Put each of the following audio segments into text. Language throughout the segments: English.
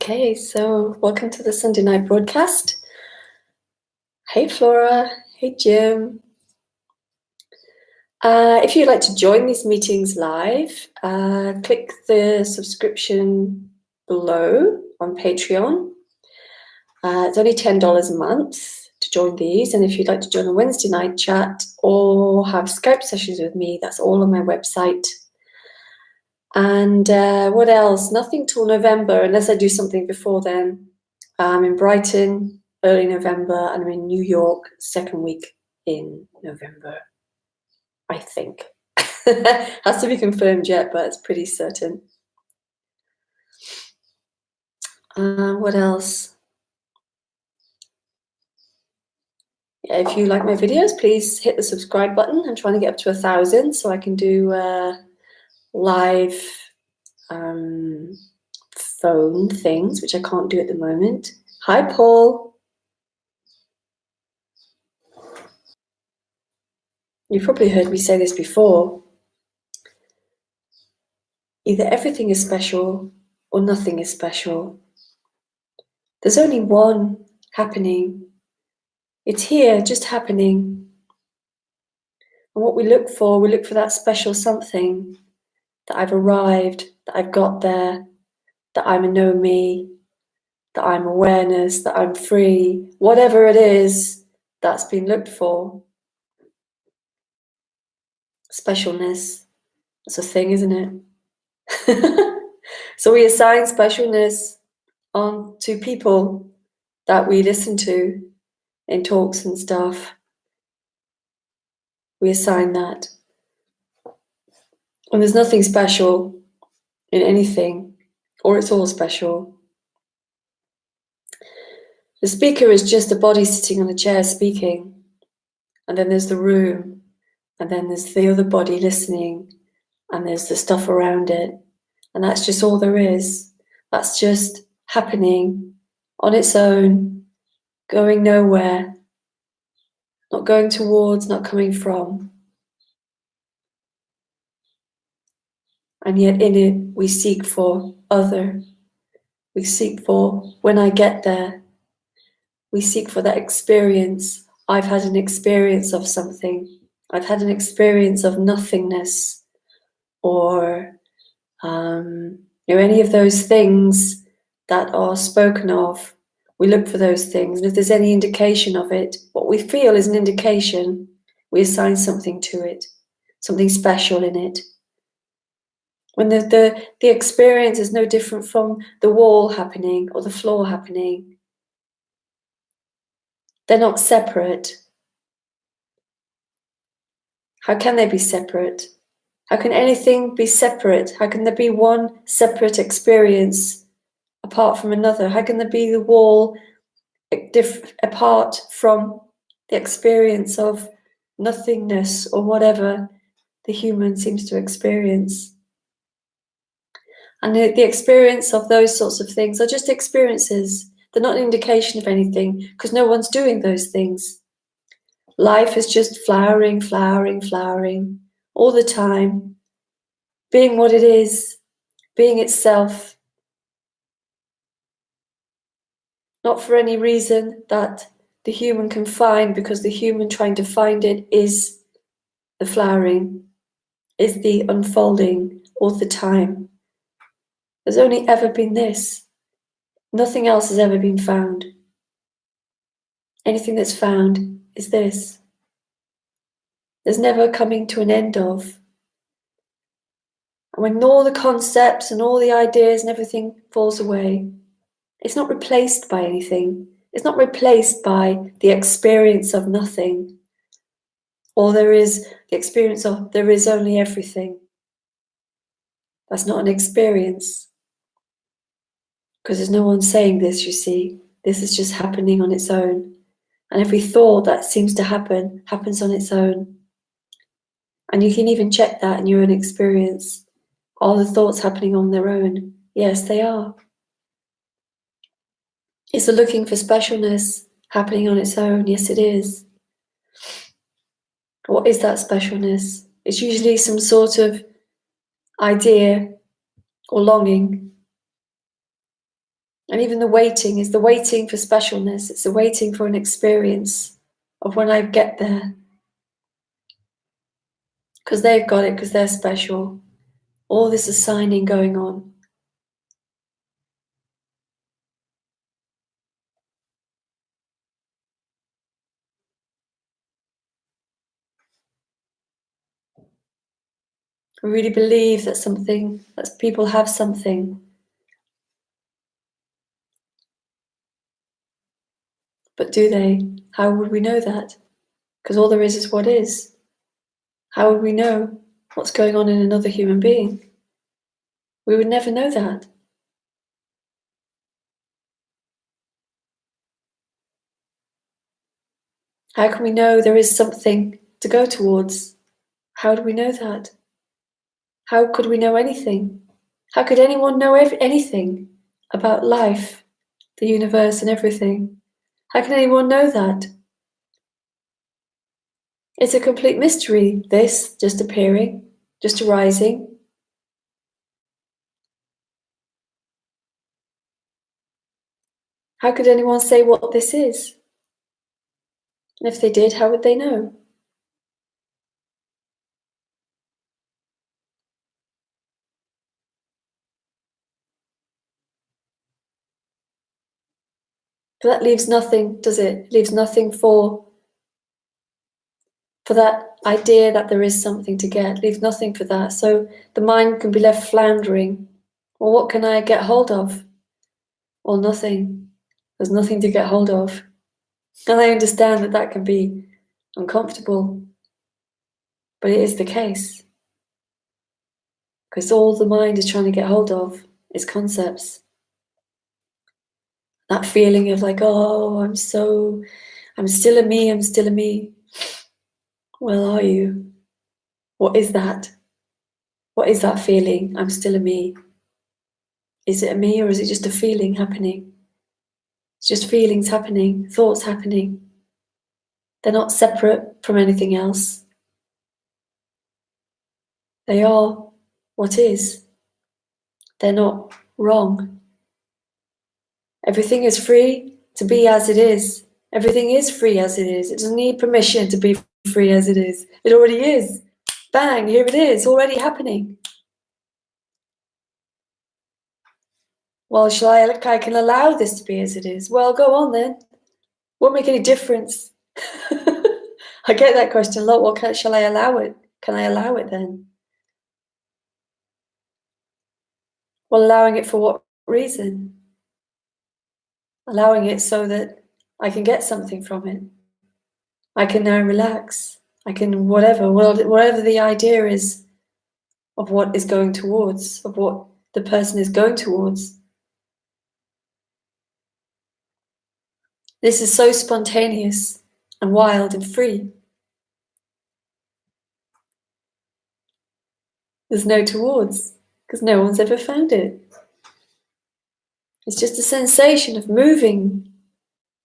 Okay, so welcome to the Sunday night broadcast. Hey Flora, hey Jim. If you'd like to join these meetings live, click the subscription below on Patreon. It's only $10 a month to join these, and if you'd like to join a Wednesday night chat or have Skype sessions with me, that's all on my website. And what else? Nothing till November, unless I do something before then. I'm in Brighton, early November, and I'm in New York, second week in November, I think. Has to be confirmed yet, but it's pretty certain. What else? Yeah, if you like my videos, please hit the subscribe button. I'm trying to get up to 1,000 so I can do live phone things, which I can't do at the moment. Hi, Paul. You've probably heard me say this before. Either everything is special or nothing is special. There's only one happening. It's here, just happening. And what we look for that special something, that I've arrived, that I've got there, that I'm a know me, that I'm awareness, that I'm free, whatever it is that's been looked for. Specialness, that's a thing, isn't it? So we assign specialness on to people that we listen to in talks and stuff. We assign that. And there's nothing special in anything, or it's all special. The speaker is just a body sitting on a chair speaking, and then there's the room, and then there's the other body listening, and there's the stuff around it, and that's just all there is. That's just happening on its own, going nowhere, not going towards, not coming from. And yet in it, we seek for other. We seek for when I get there. We seek for that experience. I've had an experience of something. I've had an experience of nothingness, or any of those things that are spoken of. We look for those things, and if there's any indication of it, what we feel is an indication. We assign something to it, something special in it. When the experience is no different from the wall happening or the floor happening. They're not separate. How can they be separate? How can anything be separate? How can there be one separate experience apart from another? How can there be the wall apart from the experience of nothingness or whatever the human seems to experience? And the experience of those sorts of things are just experiences. They're not an indication of anything, because no one's doing those things. Life is just flowering, flowering, flowering all the time, being what it is, being itself. Not for any reason that the human can find, because the human trying to find it is the flowering, is the unfolding all the time. There's only ever been this. Nothing else has ever been found. Anything that's found is this. There's never coming to an end of. And when all the concepts and all the ideas and everything falls away, it's not replaced by anything. It's not replaced by the experience of nothing. Or there is the experience of there is only everything. That's not an experience. Because there's no one saying this, you see. This is just happening on its own. And every thought that seems to happen happens on its own. And you can even check that in your own experience. Are the thoughts happening on their own? Yes, they are. Is the looking for specialness happening on its own? Yes, it is. What is that specialness? It's usually some sort of idea or longing. And even the waiting is the waiting for specialness. It's the waiting for an experience of when I get there. Because they've got it, because they're special. All this assigning going on. We really believe that people have something. But do they? How would we know that? Because all there is what is. How would we know what's going on in another human being? We would never know that. How can we know there is something to go towards? How do we know that? How could we know anything? How could anyone know anything about life, the universe, and everything? How can anyone know that? It's a complete mystery, this just appearing, just arising. How could anyone say what this is? And if they did, how would they know? But that leaves nothing, does it? It leaves nothing for that idea that there is something to get. It leaves nothing for that. So the mind can be left floundering. Well, what can I get hold of? Well, nothing. There's nothing to get hold of. And I understand that can be uncomfortable, but it is the case. Because all the mind is trying to get hold of is concepts. That feeling of like, oh, I'm still a me, I'm still a me. Well, are you? What is that? What is that feeling? I'm still a me. Is it a me or is it just a feeling happening? It's just feelings happening, thoughts happening. They're not separate from anything else. They are what is. They're not wrong. Everything is free to be as it is. Everything is free as it is. It doesn't need permission to be free as it is. It already is. Bang, here it is, already happening. Well, I can allow this to be as it is. Well, go on then. Won't make any difference. I get that question a lot. Well, shall I allow it? Can I allow it then? Well, allowing it for what reason? Allowing it so that I can get something from it. I can now relax. I can whatever the idea is of what is going towards, of what the person is going towards. This is so spontaneous and wild and free. There's no towards, because no one's ever found it. It's just a sensation of moving,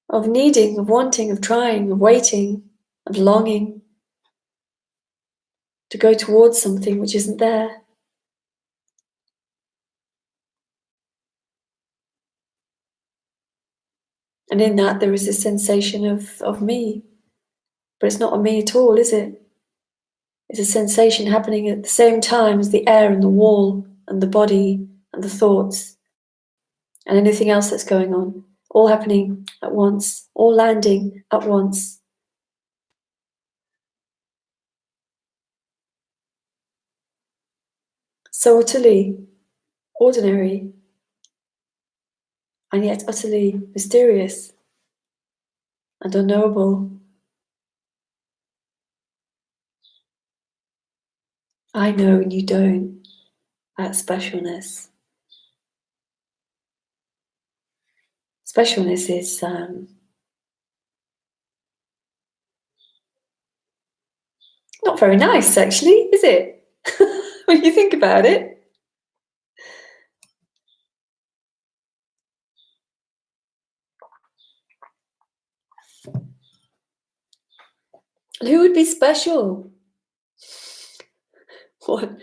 of needing, of wanting, of trying, of waiting, of longing to go towards something which isn't there. And in that there is this sensation of me. But it's not a me at all, is it? It's a sensation happening at the same time as the air and the wall and the body and the thoughts and anything else that's going on, all happening at once, all landing at once. So utterly ordinary and yet utterly mysterious and unknowable. I know and you don't. That's specialness. Specialness is not very nice, actually, is it? When you think about it. Who would be special? What?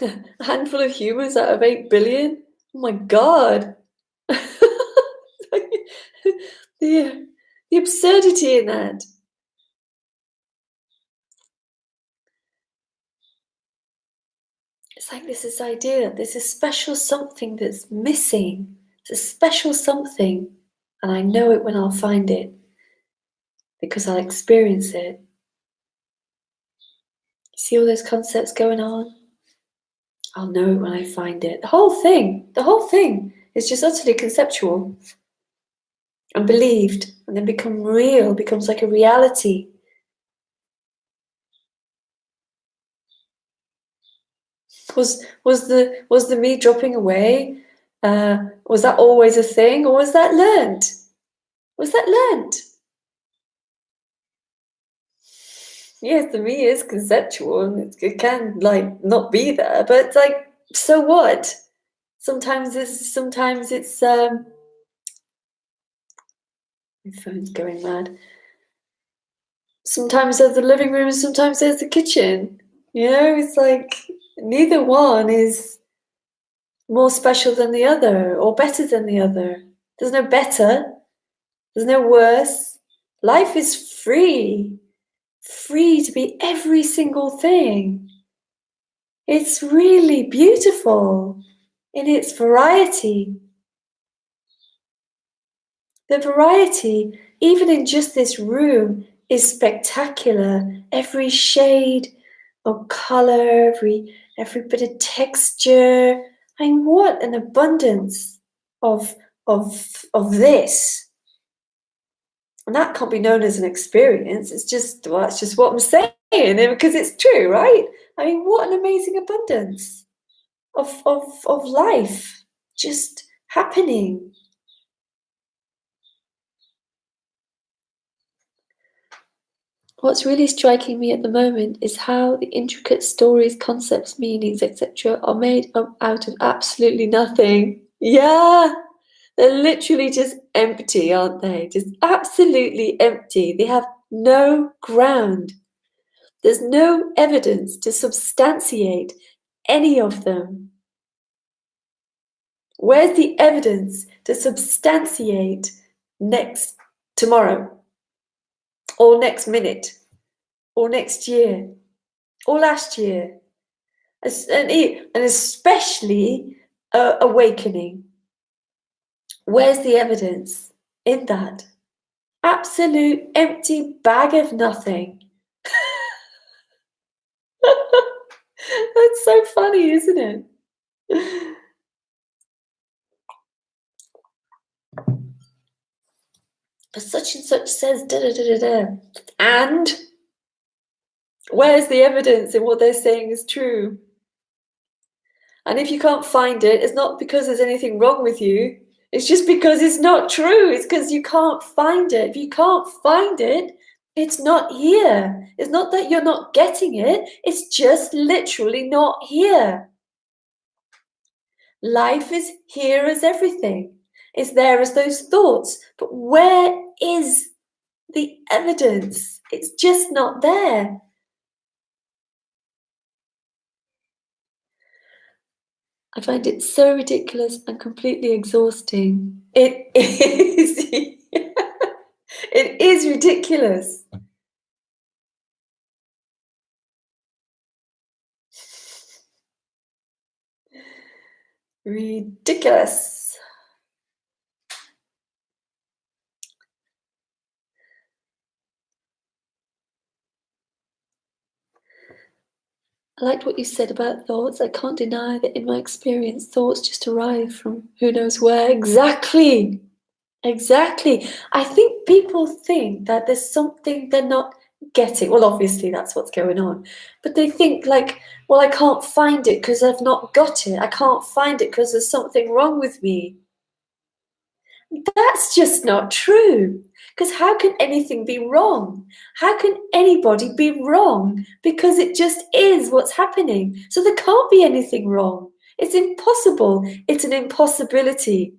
A handful of humans out of 8 billion? Oh my God. the absurdity in that. It's like this idea that there's a special something that's missing. It's a special something, and I know it when I'll find it because I'll experience it. See all those concepts going on? I'll know it when I find it. The whole thing is just utterly conceptual and believed, and then become real, becomes like a reality. Was the me dropping away? Was that always a thing, or was that learned? Was that learned? Yes, the me is conceptual, and it can like not be there, but it's like, so what? Sometimes it's my phone's going mad. Sometimes there's the living room, and sometimes there's the kitchen. You know, it's like neither one is more special than the other or better than the other. There's no better, there's no worse. Life is free to be every single thing. It's really beautiful in its variety. The variety, even in just this room, is spectacular. Every shade of color, every bit of texture. I mean, what an abundance of this. And that can't be known as an experience. It's just, well, that's just what I'm saying, because it's true, right? I mean, what an amazing abundance of life just happening. What's really striking me at the moment is how the intricate stories, concepts, meanings, etc. are made out of absolutely nothing. Yeah, they're literally just empty, aren't they? Just absolutely empty. They have no ground. There's no evidence to substantiate any of them. Where's the evidence to substantiate next tomorrow, or next minute, or next year, or last year? And especially awakening. Where's the evidence in that? Absolute empty bag of nothing. That's so funny, isn't it? But such and such says da da da da da. And where's the evidence in what they're saying is true? And if you can't find it, it's not because there's anything wrong with you. It's just because it's not true. It's because you can't find it. If you can't find it, it's not here. It's not that you're not getting it. It's just literally not here. Life is here as everything. It's there as those thoughts. But where is the evidence? It's just not there. I find it so ridiculous and completely exhausting. It is. It is ridiculous. Ridiculous. I liked what you said about thoughts. I can't deny that in my experience, thoughts just arrive from who knows where. Exactly. Exactly. I think people think that there's something they're not getting. Well, obviously, that's what's going on. But they think, like, well, I can't find it because I've not got it. I can't find it because there's something wrong with me. That's just not true. Because how can anything be wrong? How can anybody be wrong? Because it just is what's happening. So there can't be anything wrong. It's impossible. It's an impossibility.